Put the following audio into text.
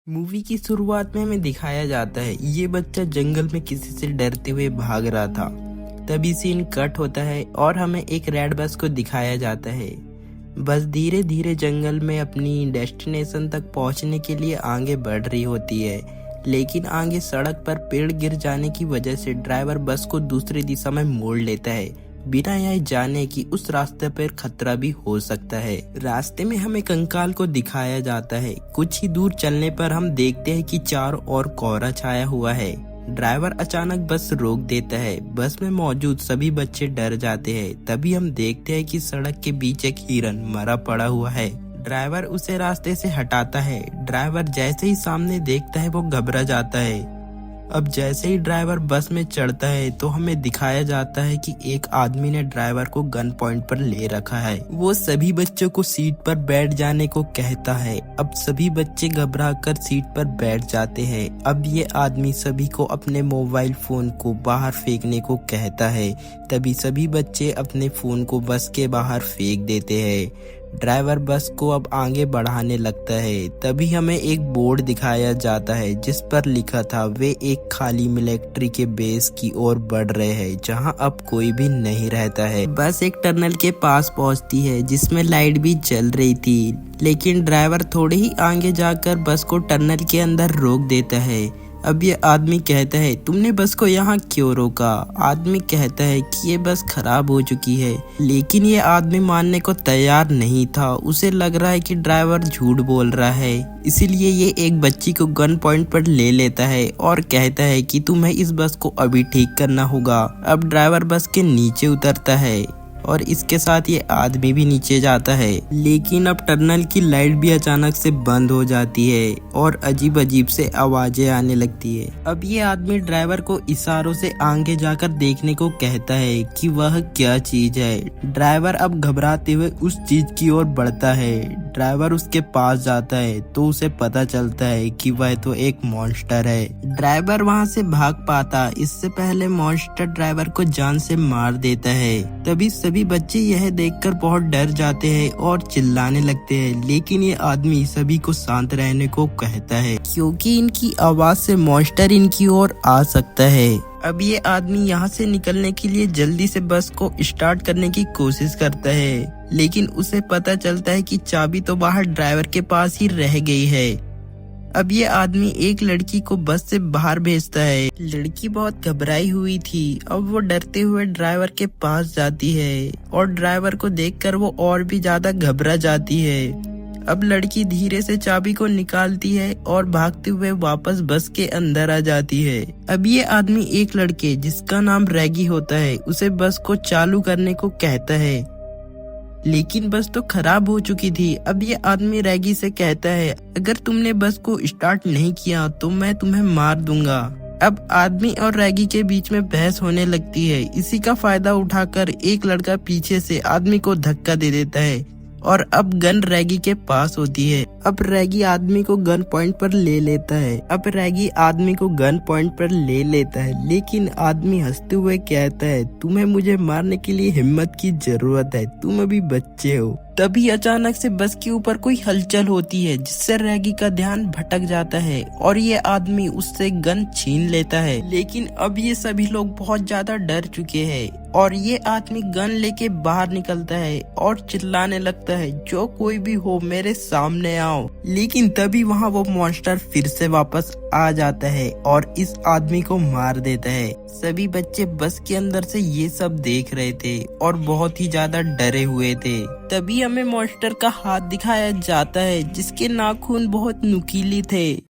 Movie की शुरुआत में हमें दिखाया जाता है ये बच्चा जंगल में किसी से डरते हुए भाग रहा था। तभी सीन कट होता है और हमें एक रेड बस को दिखाया जाता है। बस धीरे धीरे जंगल में अपनी डेस्टिनेशन तक पहुंचने के लिए आगे बढ़ रही होती है, लेकिन आगे सड़क पर पेड़ गिर जाने की वजह से ड्राइवर बस को दूसरी दिशा में मोड़ लेता है, बिना यह जाने कि उस रास्ते पर खतरा भी हो सकता है। रास्ते में हमें कंकाल को दिखाया जाता है। कुछ ही दूर चलने पर हम देखते हैं कि चारों ओर कोहरा छाया हुआ है। ड्राइवर अचानक बस रोक देता है। बस में मौजूद सभी बच्चे डर जाते हैं। तभी हम देखते हैं कि सड़क के बीच एक हिरन मरा पड़ा हुआ है। ड्राइवर उसे रास्ते से हटाता है। ड्राइवर जैसे ही सामने देखता है वो घबरा जाता है। अब जैसे ही ड्राइवर बस में चढ़ता है तो हमें दिखाया जाता है कि एक आदमी ने ड्राइवर को गन पॉइंट पर ले रखा है। वो सभी बच्चों को सीट पर बैठ जाने को कहता है। अब सभी बच्चे घबराकर सीट पर बैठ जाते हैं। अब ये आदमी सभी को अपने मोबाइल फोन को बाहर फेंकने को कहता है। तभी सभी बच्चे अपने फोन को बस के बाहर फेंक देते हैं। ड्राइवर बस को अब आगे बढ़ाने लगता है। तभी हमें एक बोर्ड दिखाया जाता है जिस पर लिखा था वे एक खाली मिलिट्री के बेस की ओर बढ़ रहे हैं, जहां अब कोई भी नहीं रहता है। बस एक टनल के पास पहुंचती है जिसमें लाइट भी जल रही थी, लेकिन ड्राइवर थोड़े ही आगे जाकर बस को टनल के अंदर रोक देता है। अब ये आदमी कहता है तुमने बस को यहाँ क्यों रोका? आदमी कहता है कि ये बस खराब हो चुकी है, लेकिन ये आदमी मानने को तैयार नहीं था। उसे लग रहा है कि ड्राइवर झूठ बोल रहा है, इसीलिए ये एक बच्ची को गन पॉइंट पर ले लेता है और कहता है कि तुम्हें इस बस को अभी ठीक करना होगा। अब ड्राइवर बस के नीचे उतरता है और इसके साथ ये आदमी भी नीचे जाता है, लेकिन अब टनल की लाइट भी अचानक से बंद हो जाती है और अजीब अजीब से आवाजें आने लगती है। अब ये आदमी ड्राइवर को इशारों से आगे जाकर देखने को कहता है कि वह क्या चीज है। ड्राइवर अब घबराते हुए उस चीज की ओर बढ़ता है। ड्राइवर उसके पास जाता है तो उसे पता चलता है कि वह तो एक मॉन्स्टर है। ड्राइवर वहाँ से भाग पाता इससे पहले मॉन्स्टर ड्राइवर को जान से मार देता है। तभी सभी बच्चे यह देखकर बहुत डर जाते हैं और चिल्लाने लगते हैं, लेकिन ये आदमी सभी को शांत रहने को कहता है क्योंकि इनकी आवाज से मॉन्स्टर इनकी ओर आ सकता है। अब ये आदमी यहाँ से निकलने के लिए जल्दी से बस को स्टार्ट करने की कोशिश करता है, लेकिन उसे पता चलता है कि चाबी तो बाहर ड्राइवर के पास ही रह गई है। अब ये आदमी एक लड़की को बस से बाहर भेजता है। लड़की बहुत घबराई हुई थी। अब वो डरते हुए ड्राइवर के पास जाती है और ड्राइवर को देखकर वो और भी ज्यादा घबरा जाती है। अब लड़की धीरे से चाबी को निकालती है और भागते हुए वापस बस के अंदर आ जाती है। अब ये आदमी एक लड़के जिसका नाम रैगी होता है उसे बस को चालू करने को कहता है, लेकिन बस तो खराब हो चुकी थी। अब ये आदमी रैगी से कहता है अगर तुमने बस को स्टार्ट नहीं किया तो मैं तुम्हें मार दूंगा। अब आदमी और रैगी के बीच में बहस होने लगती है। इसी का फायदा उठाकर एक लड़का पीछे से आदमी को धक्का दे देता है और अब गन रैगी के पास होती है। अब रैगी आदमी को गन पॉइंट पर ले लेता है। लेकिन आदमी हंसते हुए कहता है तुम्हें मुझे मारने के लिए हिम्मत की जरूरत है, तुम अभी बच्चे हो। तभी अचानक से बस के ऊपर कोई हलचल होती है जिससे रैगी का ध्यान भटक जाता है और ये आदमी उससे गन छीन लेता है। लेकिन अब ये सभी लोग बहुत ज्यादा डर चुके हैं और ये आदमी गन लेके बाहर निकलता है और चिल्लाने लगता है जो कोई भी हो मेरे सामने आओ। लेकिन तभी वहाँ वो मॉन्स्टर फिर से वापस आ जाता है और इस आदमी को मार देता है। सभी बच्चे बस के अंदर से ये सब देख रहे थे और बहुत ही ज्यादा डरे हुए थे। तभी हमें मॉन्स्टर का हाथ दिखाया जाता है जिसके नाखून बहुत नुकीले थे।